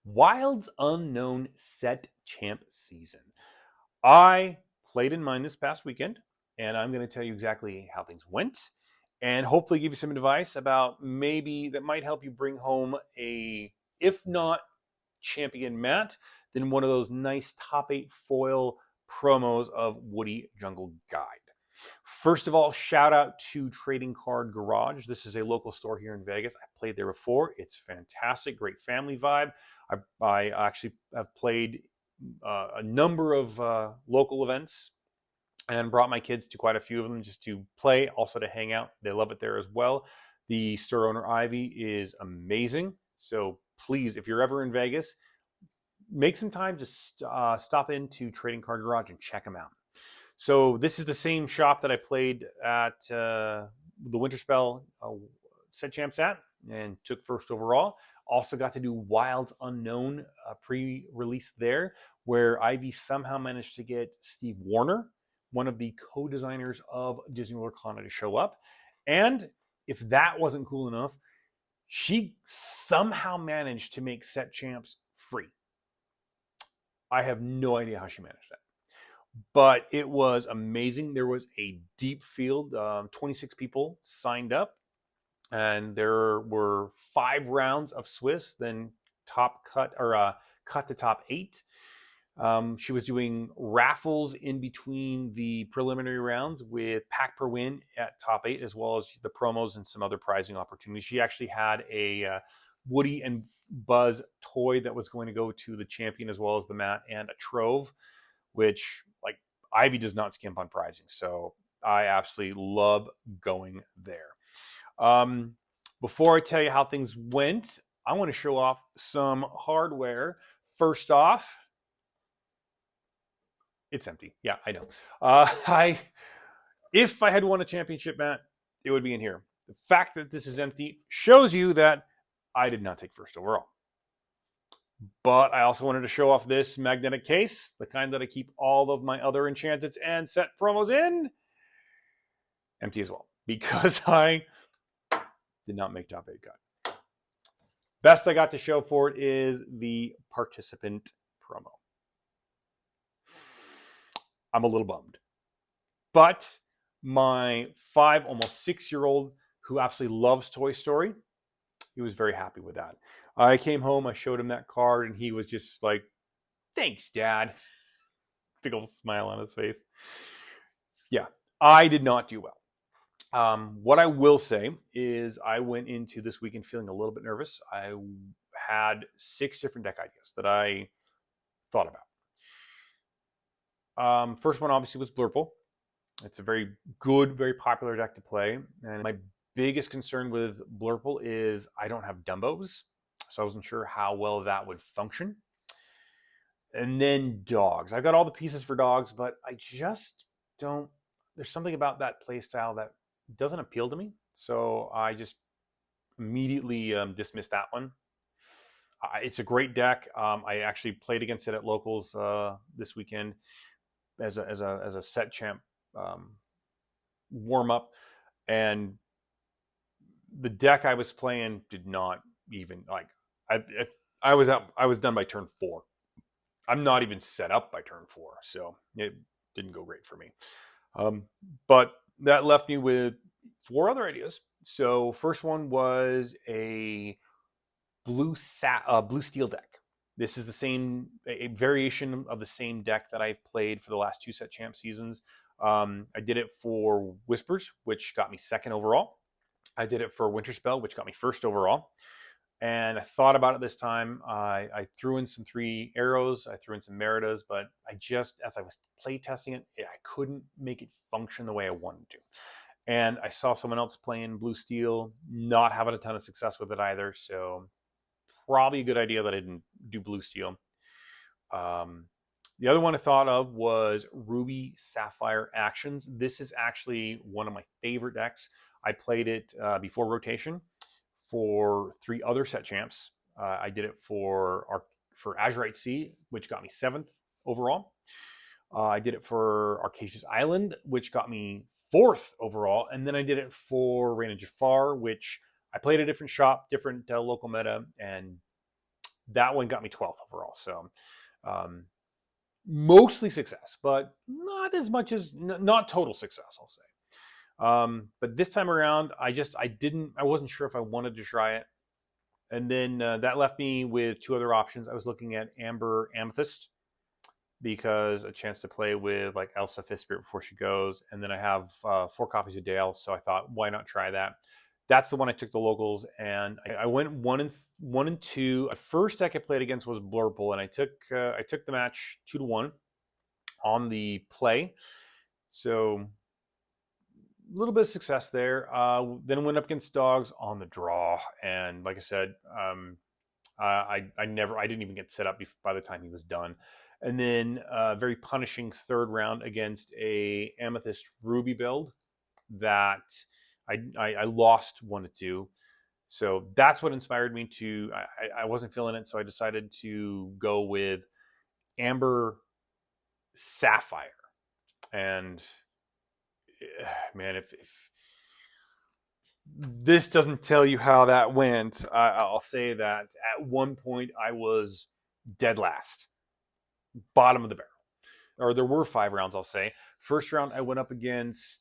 Wild's Unknown Set Champ Season. I played in mine this past weekend, and I'm going to tell you exactly how things went and hopefully give you some advice about maybe that might help you bring home a, if not champion mat, then one of those nice top 8 foil promos of Woody Jungle Guide. First of all, shout out to Trading Card Garage. This is a local store here in Vegas. I played there before. It's fantastic, great family vibe. I actually have played a number of local events and brought my kids to quite a few of them just to play, also to hang out. They love it there as well. The store owner, Ivy, is amazing. So please, if you're ever in Vegas, make some time to stop into Trading Card Garage and check them out. So this is the same shop that I played at the Winter Spell Set Champs at and took first overall. Also got to do Wild's Unknown pre-release there, where Ivy somehow managed to get Steve Warner, one of the co-designers of Disney World Orlando, to show up. And if that wasn't cool enough, she somehow managed to make Set Champs free. I have no idea how she managed that. But it was amazing. There was a deep field. 26 people signed up, and there were 5 rounds of Swiss, then top cut or cut to top 8. She was doing raffles in between the preliminary rounds with pack per win at top 8, as well as the promos and some other prizing opportunities. She actually had a Woody and Buzz toy that was going to go to the champion, as well as the mat, and a trove, which, like, Ivy does not skimp on prizing. So I absolutely love going there. Before I tell you how things went, I want to show off some hardware. First off, it's empty. Yeah, I know. If I had won a championship mat, it would be in here. The fact that this is empty shows you that I did not take first overall. But I also wanted to show off this magnetic case, the kind that I keep all of my other Enchanteds and set promos in. Empty as well, because I did not make top 8 cut. Best I got to show for it is the participant promo. I'm a little bummed. But my 5, almost 6-year-old, who absolutely loves Toy Story, he was very happy with that. I came home, I showed him that card, and he was just like, "Thanks, Dad." Big old smile on his face. Yeah, I did not do well. What I will say is I went into this weekend feeling a little bit nervous. I had 6 different deck ideas that I thought about. First one obviously was Blurple. It's a very good, very popular deck to play. And my biggest concern with Blurple is I don't have Dumbos, so I wasn't sure how well that would function. And then dogs. I've got all the pieces for dogs, but I just don't. There's something about that playstyle that doesn't appeal to me. So I just immediately dismissed that one. It's a great deck. I actually played against it at locals this weekend as a set champ warm up, and the deck I was playing did not even like. I was out. I was done by turn 4. I'm not even set up by turn 4, so it didn't go great for me. But that left me with 4 other ideas. So first one was a blue steel deck. This is a variation of the same deck that I've played for the last 2 set champ seasons. I did it for Whispers, which got me 2nd overall. I did it for Winter Spell, which got me 1st overall. And I thought about it this time. I threw in some 3 arrows. I threw in some Meritas, but I just, as I was play testing it, I couldn't make it function the way I wanted to. And I saw someone else playing Blue Steel, not having a ton of success with it either. So probably a good idea that I didn't do Blue Steel. The other one I thought of was Ruby Sapphire Actions. This is actually one of my favorite decks. I played it before rotation for 3 other set champs. I did it for Azurite Sea, which got me 7th overall. I did it for Arcasia's Island, which got me 4th overall. And then I did it for Reign of Jafar, which I played a different shop, different local meta, and That one got me 12th overall. So um, mostly success, but not as much as not total success, I'll say. But this time around, I wasn't sure if I wanted to try it. And then that left me with two other options. I was looking at Amber Amethyst because a chance to play with like Elsa Fifth Spirit before she goes. And then I have 4 copies of Dale, so I thought, why not try that? That's the one I took the locals, and I went 1-2. The first deck I played against was Blurple, and I took the match 2-1 on the play. So a little bit of success there. Then went up against Dogs on the draw, and like I said, I didn't even get set up by the time he was done. And then very punishing third round against a Amethyst Ruby build that I lost 1-2. So that's what inspired me to. I wasn't feeling it, so I decided to go with Amber Sapphire. And man, if this doesn't tell you how that went, I'll say that at one point I was dead last, bottom of the barrel. Or there were 5 rounds, I'll say. First round, I went up against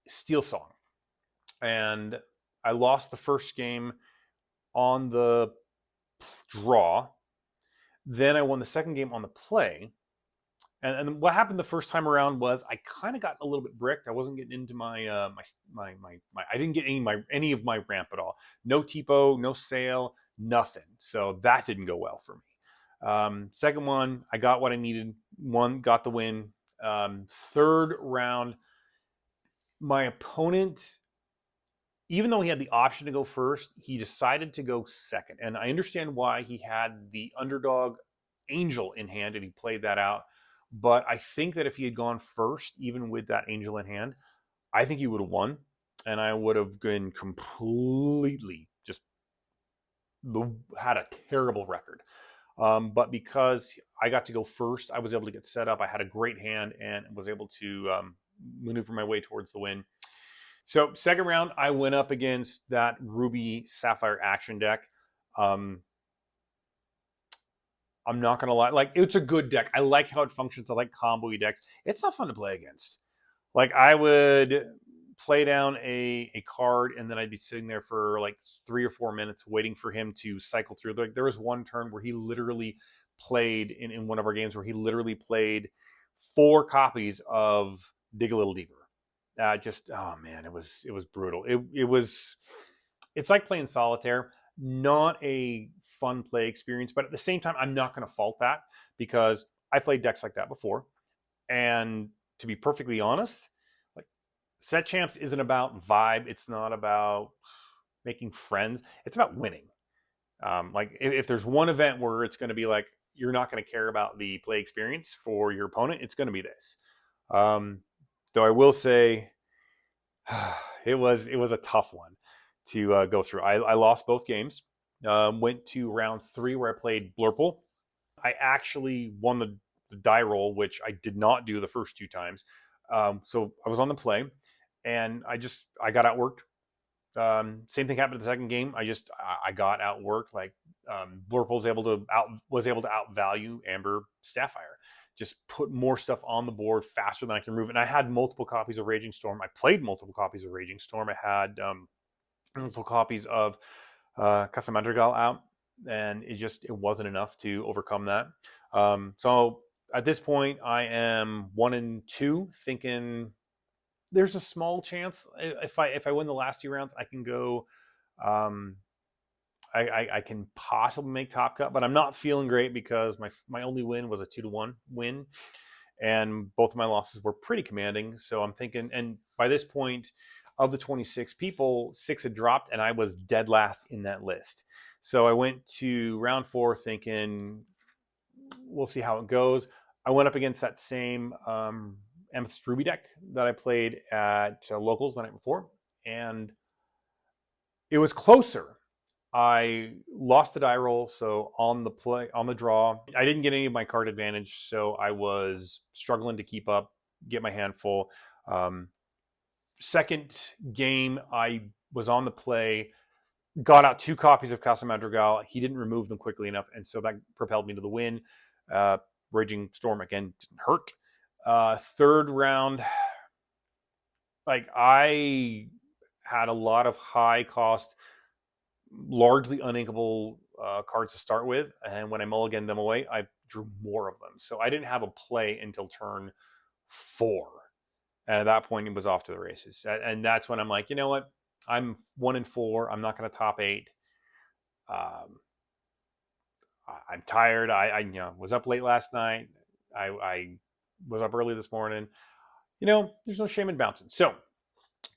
Steel Song, and I lost the first game on the draw. Then I won the second game on the play. And what happened the first time around was I kind of got a little bit bricked. I wasn't getting into my I didn't get any of my ramp at all. No TPO, no sail, nothing. So that didn't go well for me. Second one, I got what I needed. Got the win. Third round, my opponent, even though he had the option to go first, he decided to go second. And I understand why. He had the underdog Angel in hand and he played that out. But I think that if he had gone first, even with that Angel in hand, I think he would have won. And I would have been completely just had a terrible record. But because I got to go first, I was able to get set up. I had a great hand and was able to maneuver my way towards the win. So second round, I went up against that Ruby Sapphire action deck. Um, I'm not gonna lie, like it's a good deck. I like how it functions. I like combo decks. It's not fun to play against. Like I would play down a card and then I'd be sitting there for like 3 or 4 minutes waiting for him to cycle through. Like there was one turn where he literally played in one of our games where he literally played 4 copies of Dig a Little Deeper. Just oh man, it was brutal. It's like playing solitaire, not a fun play experience, but at the same time, I'm not going to fault that because I played decks like that before, and to be perfectly honest, like set champs isn't about vibe. It's not about making friends. It's about winning. Like if there's one event where it's going to be like you're not going to care about the play experience for your opponent, it's going to be this. Um, though I will say it was a tough one to go through. I lost both games. Went to round 3 where I played Blurple. I actually won the die roll, which I did not do the first 2 times. So I was on the play, and I got outworked. Same thing happened in the second game. I got outworked. Like Blurple was able to outvalue Amber Sapphire. Just put more stuff on the board faster than I can move. And I had multiple copies of Raging Storm. I played multiple copies of Raging Storm. I had multiple copies of Casa Madrigal out, and it wasn't enough to overcome that. So at this point, I am 1-2, thinking there's a small chance if I win the last 2 rounds, I can go. Um, I can possibly make top cut, but I'm not feeling great because my only win was a 2-1 win, and both of my losses were pretty commanding. So I'm thinking, and by this point, of the 26 people, 6 had dropped, and I was dead last in that list. So I went to round 4 thinking, we'll see how it goes. I went up against that same Amethyst Ruby deck that I played at locals the night before, and it was closer. I lost the die roll, so on the draw, I didn't get any of my card advantage, so I was struggling to keep up, get my hand full. Second game, I was on the play. got out 2 copies of Casa Madrigal. He didn't remove them quickly enough, and so that propelled me to the win. Uh, Raging Storm again didn't hurt. Third round, like I had a lot of high cost, largely uninkable cards to start with, and when I mulliganed them away, I drew more of them. So I didn't have a play until turn 4, and at that point, it was off to the races. And that's when I'm like, you know what? I'm 1-4. I'm not going to top 8. Um, I'm tired. Was up late last night. I was up early this morning. There's no shame in bouncing. So, a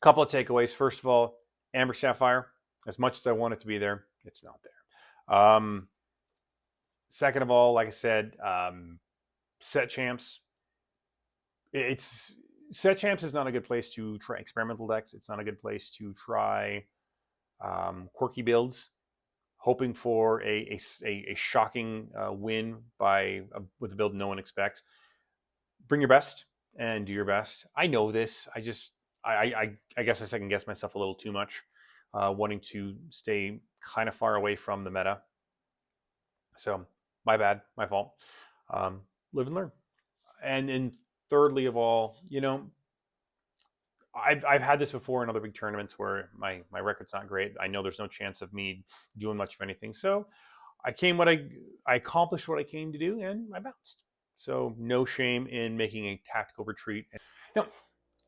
couple of takeaways. First of all, Amber Sapphire. As much as I want it to be there, it's not there. Second of all, like I said, set champs. It's Set champs is not a good place to try experimental decks. It's not a good place to try quirky builds, hoping for a shocking win with a build no one expects. Bring your best and do your best. I know this. I guess I second guess myself a little too much, wanting to stay kind of far away from the meta. So my bad, my fault. Live and learn. And then thirdly of all, I've had this before in other big tournaments where my record's not great. I know there's no chance of me doing much of anything. So I accomplished what I came to do, and I bounced. So no shame in making a tactical retreat. Now,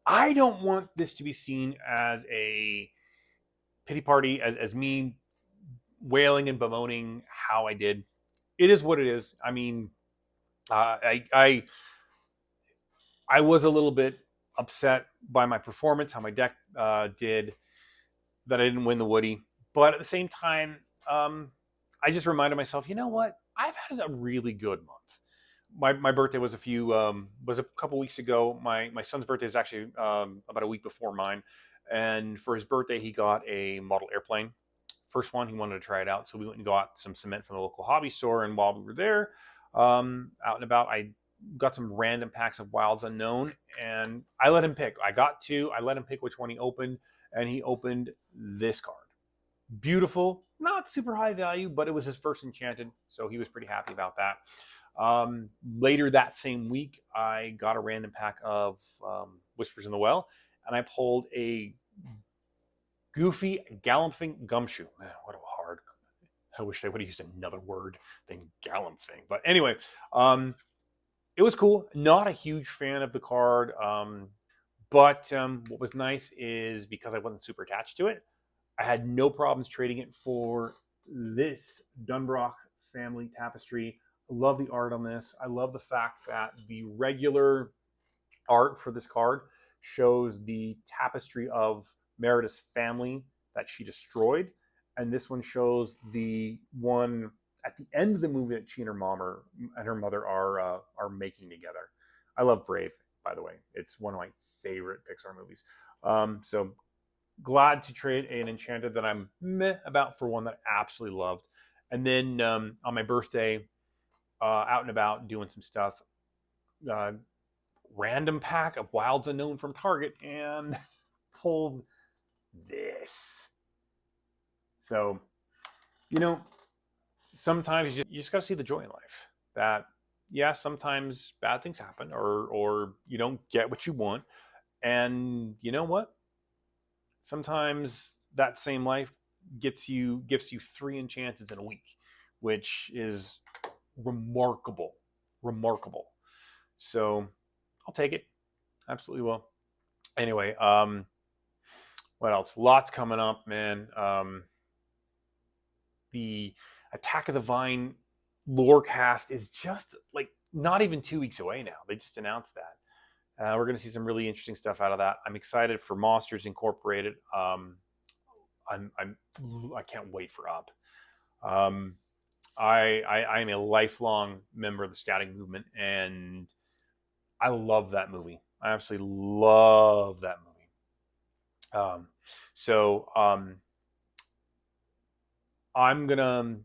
I don't want this to be seen as a pity party, as me wailing and bemoaning how I did. It is what it is. I mean, I was a little bit upset by my performance, how my deck did, that I didn't win the Woody. But at the same time, I just reminded myself, you know what? I've had a really good month. My birthday was a couple weeks ago. My son's birthday is actually about a week before mine, and for his birthday he got a model airplane. First one, he wanted to try it out, so we went and got some cement from the local hobby store. And while we were there, out and about, I got some random packs of Wilds Unknown, and I let him pick. I got two. I let him pick which one he opened, and he opened this card. Beautiful, not super high value, but it was his first enchanted, so he was pretty happy about that. Later that same week, I got a random pack of Whispers in the Well, and I pulled a goofy Galumphing Gumshoe. Man, what a hard. I wish they would have used another word than Galumphing. But anyway, it was cool. Not a huge fan of the card, but what was nice is because I wasn't super attached to it, I had no problems trading it for this Dunbrock family tapestry. I love the art on this. I love the fact that the regular art for this card shows the tapestry of Merida's family that she destroyed, and this one shows the one at the end of the movie that she and her mom and her mother are making together. I love Brave, by the way. It's one of my favorite Pixar movies. So glad to trade an enchanted that I'm meh about for one that I absolutely loved. And then on my birthday, out and about doing some stuff, uh, random pack of Wilds Unknown from Target and pulled this. So, you know, sometimes you just got to see the joy in life. That, yeah, sometimes bad things happen, or you don't get what you want. And you know what? Sometimes that same life gives you 3 enchances in a week, which is remarkable. Remarkable. So I'll take it. Absolutely will. Anyway, what else? Lots coming up, man. The Attack of the Vine lore cast is just like not even 2 weeks away now. They just announced that. We're going to see some really interesting stuff out of that. I'm excited for Monsters Incorporated. I can't wait for Up. I am a lifelong member of the scouting movement, and I love that movie. I absolutely love that movie. So I'm gonna.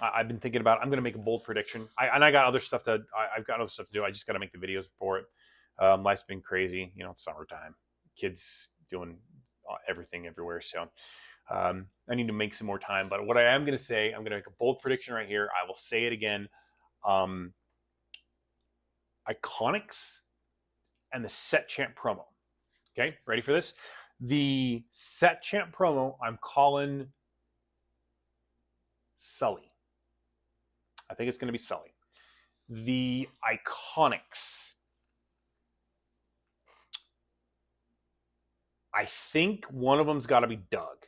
I've been thinking about. I'm gonna make a bold prediction. I got other stuff that I've got other stuff to do. I just got to make the videos for it. Life's been crazy. It's summertime. Kids doing everything everywhere. So I need to make some more time. But what I am going to say, I'm going to make a bold prediction right here. I will say it again. Iconics and the Set Champ promo. Okay, ready for this? The Set Champ promo, I'm calling Sully. I think it's going to be Sully. The Iconics, I think one of them's got to be Doug.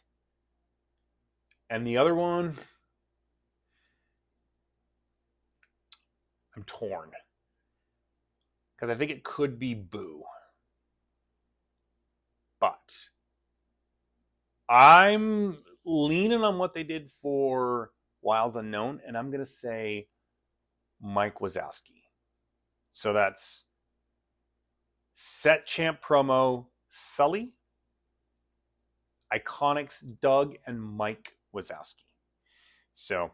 And the other one, I'm torn. Because I think it could be Boo. But I'm leaning on what they did for Wilds Unknown, and I'm going to say Mike Wazowski. So that's Set Champ promo, Sully, Iconics, Doug, and Mike Wazowski. So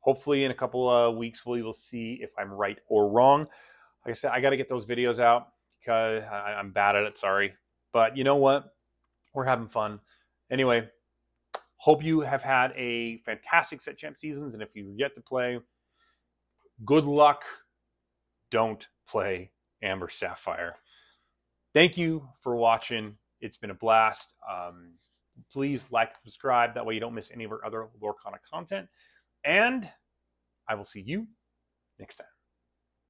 hopefully in a couple of weeks we will see if I'm right or wrong. Like I said, I got to get those videos out because I'm bad at it, sorry. But you know what? We're having fun. Anyway, hope you have had a fantastic Set Champ seasons, and if you've yet to play, good luck. Don't play Amber Sapphire. Thank you for watching. It's been a blast. Please like and subscribe. That way you don't miss any of our other Lorcana content. And I will see you next time.